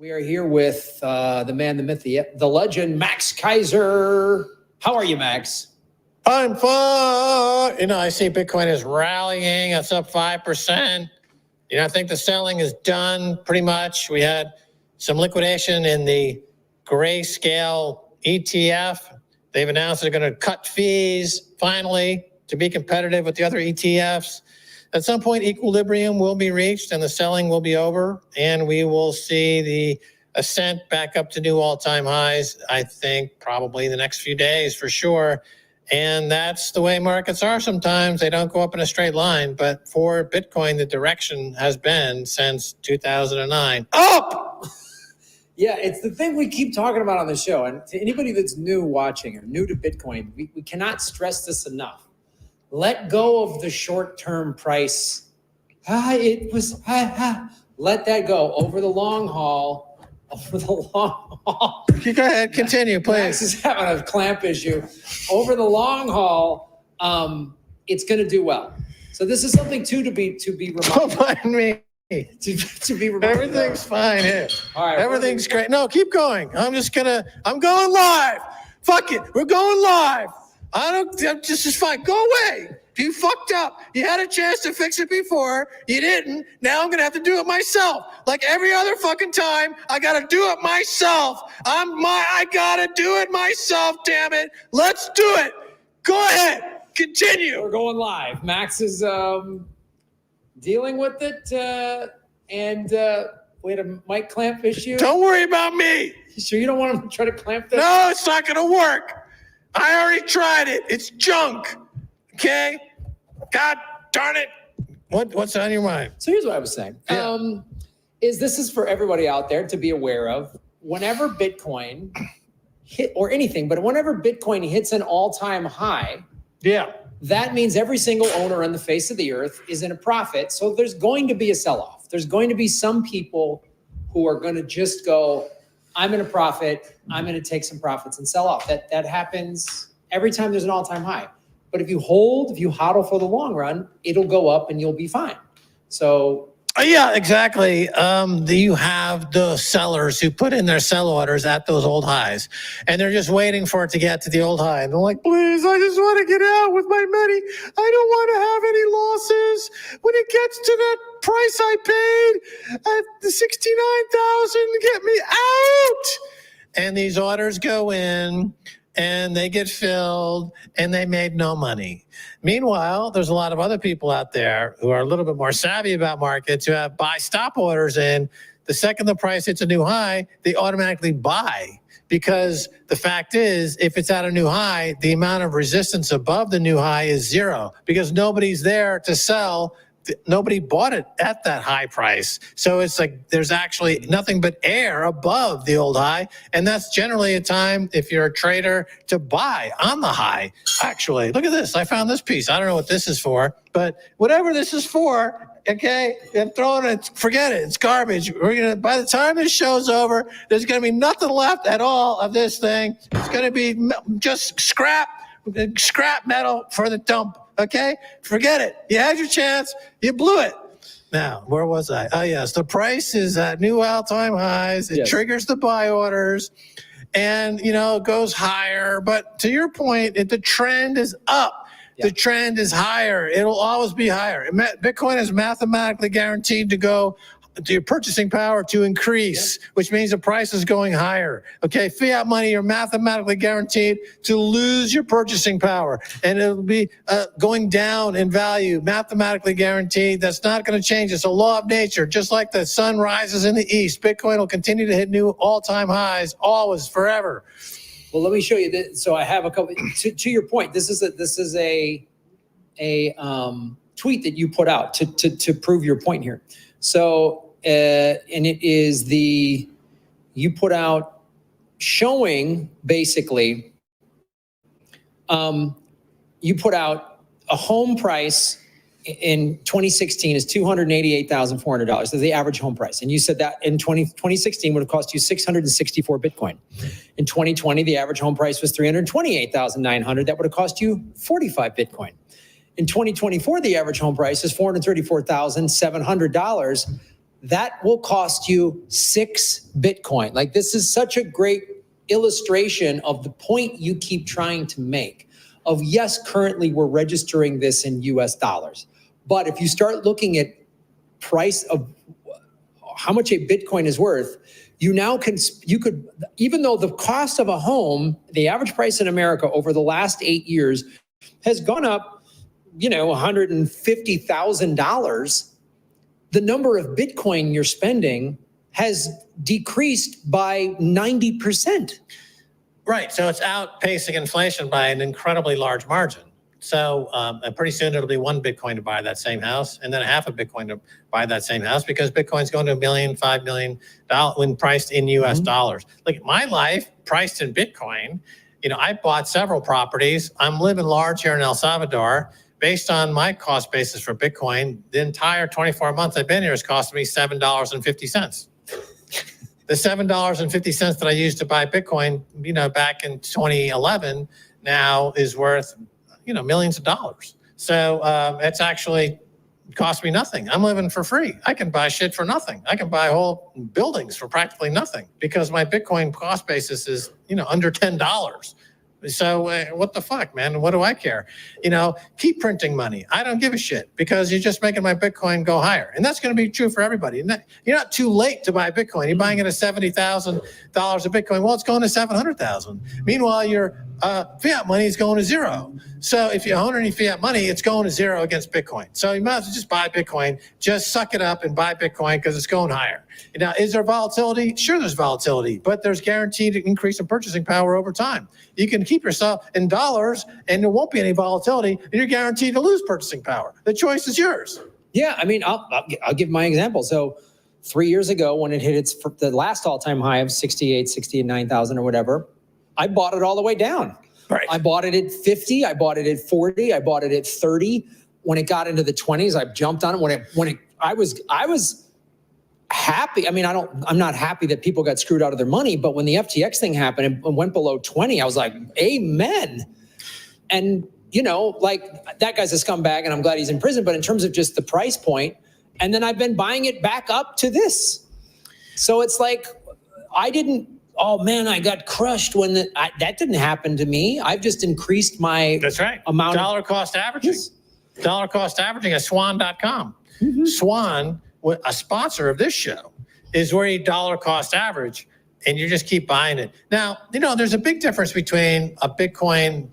We are here with the man, the myth, the legend, Max Kaiser. How are you, Max? I'm fine. I see Bitcoin is rallying. It's up 5%. I think the selling is done pretty much. We had some liquidation in the Grayscale ETF. They've announced they're going to cut fees finally to be competitive with the other ETFs. At some point, equilibrium will be reached and the selling will be over, and we will see the ascent back up to new all-time highs, I think, probably in the next few days for sure. And that's the way markets are sometimes. They don't go up in a straight line. But for Bitcoin, the direction has been since 2009 up. Yeah, it's the thing we keep talking about on the show. And to anybody that's new watching or new to Bitcoin, we cannot stress this enough. Let go of the short-term price. Let that go. Over the long haul. Go ahead, continue, please. Max is having a clamp issue. Over the long haul, it's going to do well. So this is something too to be reminded. Don't mind me. To be reminded. Everything's fine here. All right, everything's great. No, keep going. I'm going live. Fuck it. We're going live. This is fine. Go away. You fucked up. You had a chance to fix it before. You didn't. Now I'm going to have to do it myself. Like every other fucking time, I got to do it myself. I got to do it myself, damn it. Let's do it. Go ahead. Continue. We're going live. Max is dealing with it. And we had a mic clamp issue. Don't worry about me. You sure you don't want him to try to clamp this? No, it's not going to work. I already tried it. It's junk. Okay? God darn it. What's on your mind? So here's what I was saying. Yeah. This is for everybody out there to be aware of. Whenever Bitcoin hit, or anything, but whenever Bitcoin hits an all-time high, that means every single owner on the face of the earth is in a profit. So there's going to be a sell-off. There's going to be some people who are going to just go, I'm in a profit. I'm going to take some profits and sell off. That happens every time there's an all-time high. But if you hodl for the long run, it'll go up and you'll be fine. So yeah, exactly. You have the sellers who put in their sell orders at those old highs, and they're just waiting for it to get to the old high. And they're like, please, I just want to get out with my money. I don't want to have any losses. When it gets to that price I paid at the 69,000, get me out. And these orders go in and they get filled and they made no money. Meanwhile, there's a lot of other people out there who are a little bit more savvy about markets who have buy stop orders in. The second the price hits a new high, they automatically buy, because the fact is, if it's at a new high, the amount of resistance above the new high is zero, because nobody's there to sell. Nobody bought it at that high price. So it's like there's actually nothing but air above the old high. And that's generally a time, if you're a trader, to buy on the high. Actually, look at this. I found this piece. I don't know what this is for, but whatever this is for, okay, I'm throwing it, forget it. It's garbage. By the time this show's over, there's going to be nothing left at all of this thing. It's going to be just scrap metal for the dump. Okay, forget it. You had your chance. You blew it. Now, where was I? Oh, yes. The price is at new all-time highs. It triggers the buy orders, and, it goes higher. But to your point, the trend is up. Yeah. The trend is higher. It'll always be higher. Bitcoin is mathematically guaranteed to go to your purchasing power to increase, which means the price is going higher. Okay, fiat money, you're mathematically guaranteed to lose your purchasing power, and it'll be going down in value, mathematically guaranteed. That's not going to change. It's a law of nature. Just like the sun rises in the east, Bitcoin will continue to hit new all-time highs, always, forever. Well, let me show you this. So I have a couple. To your point, this is a tweet that you put out to prove your point here. So. And it is you put out showing basically, you put out a home price in 2016 is $288,400. That's the average home price. And you said that in 2016 would have cost you 664 Bitcoin. In 2020, the average home price was $328,900. That would have cost you 45 Bitcoin. In 2024, the average home price is $434,700. that will cost you 6 Bitcoin. Like, this is such a great illustration of the point you keep trying to make of, yes, currently we're registering this in US dollars. But if you start looking at price of how much a Bitcoin is worth, you could, even though the cost of a home, the average price in America over the last 8 years has gone up, $150,000, the number of Bitcoin you're spending has decreased by 90%. Right. So it's outpacing inflation by an incredibly large margin. So and pretty soon it'll be 1 Bitcoin to buy that same house, and then half a Bitcoin to buy that same house, because Bitcoin's going to $1 million, $5 million when priced in US dollars. Like, my life priced in Bitcoin, I bought several properties. I'm living large here in El Salvador. Based on my cost basis for Bitcoin, the entire 24 months I've been here has cost me $7.50. The $7.50 that I used to buy Bitcoin, back in 2011, now is worth, millions of dollars. So it's actually cost me nothing. I'm living for free. I can buy shit for nothing. I can buy whole buildings for practically nothing, because my Bitcoin cost basis is, under $10. So what the fuck, man? What do I care? Keep printing money. I don't give a shit, because you're just making my Bitcoin go higher. And that's going to be true for everybody. And you're not too late to buy Bitcoin. You're buying it at $70,000 of Bitcoin. Well, it's going to 700,000. Meanwhile, your fiat money is going to zero. So if you own any fiat money, it's going to zero against Bitcoin. So you might as well just buy Bitcoin. Just suck it up and buy Bitcoin, because it's going higher. Now, is there volatility? Sure, there's volatility, but there's guaranteed increase in purchasing power over time. You can keep yourself in dollars and there won't be any volatility, and you're guaranteed to lose purchasing power. The choice is yours. Yeah, I mean, I'll give my example. So 3 years ago, when it hit the last all-time high of 69,000 or whatever, I bought it all the way down. Right. I bought it at 50. I bought it at 40. I bought it at 30. When it got into the 20s, I jumped on it. I was happy. I mean, I'm not happy that people got screwed out of their money, but when the FTX thing happened and went below 20, I was like, amen. And, that guy's a scumbag and I'm glad he's in prison, but in terms of just the price point, and then I've been buying it back up to this. So it's like, I got crushed when that didn't happen to me. I've just increased my amount. Dollar cost averaging. Yes. Dollar cost averaging at swan.com. Mm-hmm. Swan, a sponsor of this show, is where you dollar cost average, and you just keep buying it. Now, there's a big difference between a Bitcoin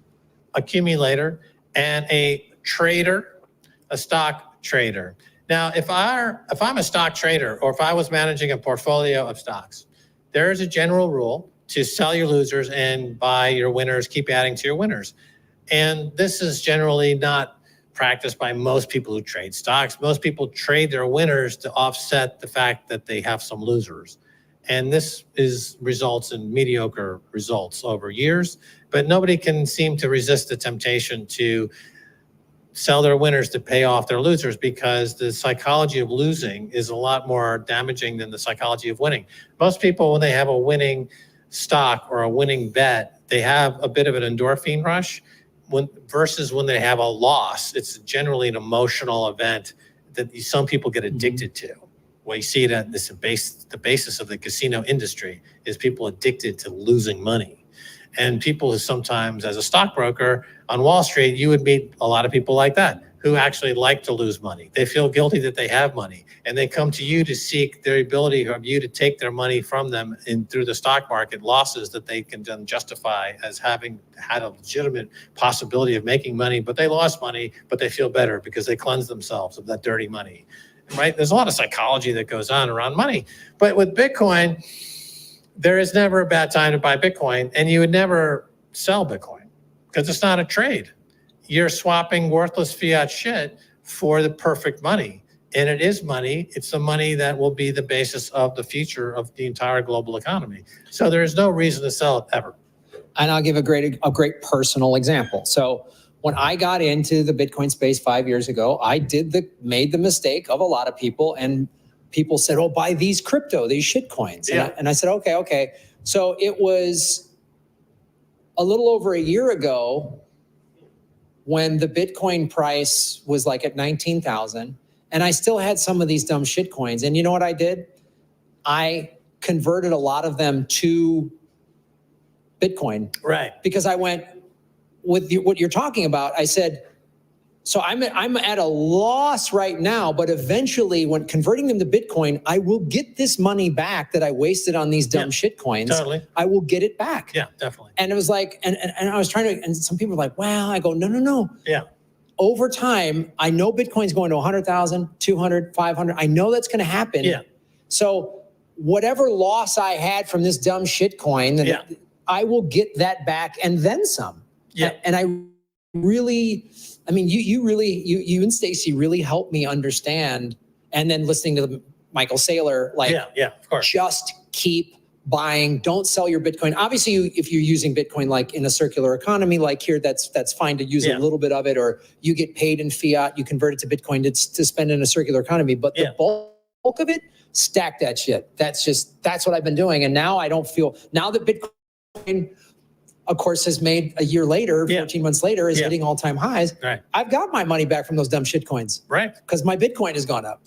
accumulator and a trader, a stock trader. Now, if I'm a stock trader, or if I was managing a portfolio of stocks, there is a general rule to sell your losers and buy your winners, keep adding to your winners. And this is generally not practiced by most people who trade stocks. Most people trade their winners to offset the fact that they have some losers. And this results in mediocre results over years, but nobody can seem to resist the temptation to sell their winners to pay off their losers, because the psychology of losing is a lot more damaging than the psychology of winning. Most people, when they have a winning stock or a winning bet, they have a bit of an endorphin rush, versus when they have a loss. It's generally an emotional event that some people get addicted to. Well, you see it at the basis of the casino industry is people addicted to losing money. And people who sometimes, as a stockbroker on Wall Street, you would meet a lot of people like that who actually like to lose money. They feel guilty that they have money, and they come to you to seek their ability of you to take their money from them through the stock market losses that they can then justify as having had a legitimate possibility of making money, but they lost money, but they feel better because they cleansed themselves of that dirty money, right? There's a lot of psychology that goes on around money. But with Bitcoin, there is never a bad time to buy Bitcoin, and you would never sell Bitcoin because it's not a trade. You're swapping worthless fiat shit for the perfect money. And it is money. It's the money that will be the basis of the future of the entire global economy. So there is no reason to sell it ever. And I'll give a great personal example. So when I got into the Bitcoin space 5 years ago, I made the mistake of a lot of people, and people said, oh, buy these shit coins. Yeah. And I said, okay. So it was a little over a year ago when the Bitcoin price was like at 19,000, And I still had some of these dumb shit coins. And you know what I did? I converted a lot of them to Bitcoin. Right. Because I went with what you're talking about. I said, so I'm at a loss right now, but eventually when converting them to Bitcoin, I will get this money back that I wasted on these dumb shit coins. Totally. I will get it back. Yeah, definitely. And it was like, and I was trying to, and some people were like, wow, I go, no. Yeah. Over time, I know Bitcoin's going to 100,000, 200, 500. I know that's going to happen. Yeah. So whatever loss I had from this dumb shit coin, I will get that back and then some. Yeah. And I really, I mean, you and Stacy really helped me understand. And then listening to Michael Saylor, like, yeah, of course. Just keep buying. Don't sell your Bitcoin. Obviously, if you're using Bitcoin like in a circular economy, like here, that's fine to use a little bit of it, or you get paid in fiat, you convert it to Bitcoin to spend in a circular economy. But the bulk of it, stack that shit. That's what I've been doing. And now I don't feel, now that Bitcoin, of course, has made a year later, 14 months later, is hitting all-time highs. Right. I've got my money back from those dumb shit coins. Right. Because my Bitcoin has gone up.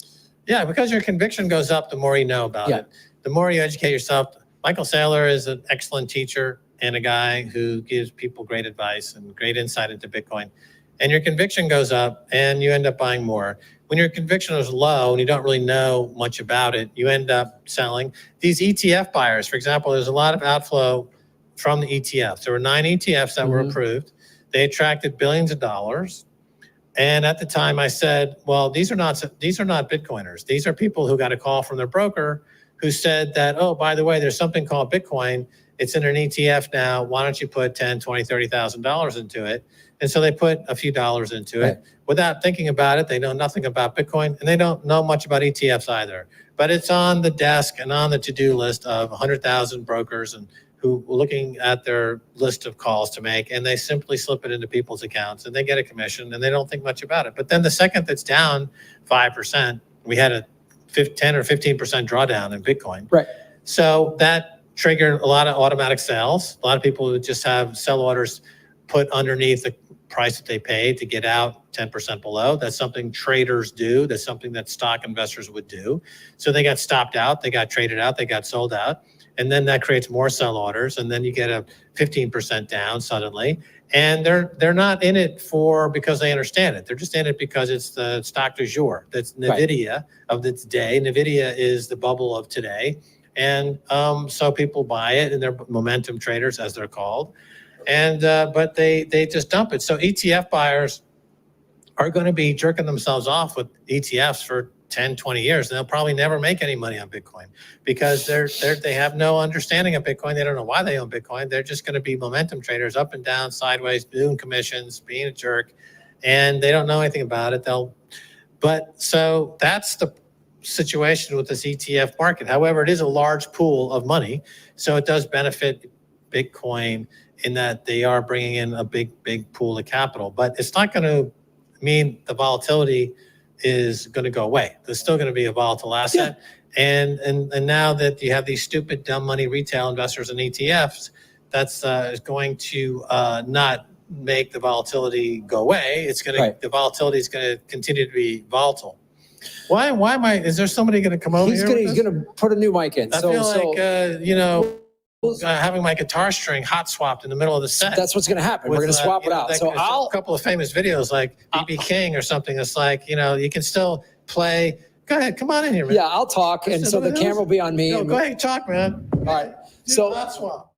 Yeah, because your conviction goes up the more you know about it. The more you educate yourself. Michael Saylor is an excellent teacher and a guy who gives people great advice and great insight into Bitcoin. And your conviction goes up and you end up buying more. When your conviction is low and you don't really know much about it, you end up selling. These ETF buyers, for example, there's a lot of outflow from the ETFs. There were 9 ETFs that were approved. They attracted billions of dollars. And at the time I said, well, these are not Bitcoiners. These are people who got a call from their broker who said that, oh, by the way, there's something called Bitcoin. It's in an ETF now. Why don't you put $10,000, $20,000, $30,000 into it? And so they put a few dollars into it without thinking about it. They know nothing about Bitcoin and they don't know much about ETFs either. But it's on the desk and on the to-do list of 100,000 brokers and who are looking at their list of calls to make, and they simply slip it into people's accounts and they get a commission and they don't think much about it. But then the second that's down 5%, we had a 10 or 15% drawdown in Bitcoin. Right. So that triggered a lot of automatic sales. A lot of people would just have sell orders put underneath the price that they paid to get out 10% below. That's something traders do. That's something that stock investors would do. So they got stopped out, they got traded out, they got sold out. And then that creates more sell orders. And then you get a 15% down suddenly. And they're not in it because they understand it. They're just in it because it's the stock du jour. That's NVIDIA of its day. NVIDIA is the bubble of today. And so people buy it and they're momentum traders as they're called. And but they just dump it. So ETF buyers are going to be jerking themselves off with ETFs for 10, 20 years. And they'll probably never make any money on Bitcoin because they have no understanding of Bitcoin. They don't know why they own Bitcoin. They're just going to be momentum traders up and down, sideways, doing commissions, being a jerk, and they don't know anything about it. So that's the situation with this ETF market. However, it is a large pool of money. So it does benefit Bitcoin in that they are bringing in a big pool of capital, but it's not going to mean the volatility is going to go away. There's still going to be a volatile asset. Yeah. And now that you have these stupid, dumb money retail investors in ETFs, that's is going to not make the volatility go away. It's going to, the volatility is going to continue to be volatile. Why am I, is there somebody going to come over here? He's going to put a new mic in. I feel like, having my guitar string hot swapped in the middle of the set. That's what's going to happen. We're going to swap it out. So a couple of famous videos like B.B. King or something. It's like, you can still play. Go ahead, come on in here, man. Yeah, I'll talk, and so the camera will be on me. No, go ahead, talk, man. All right. So hot swap.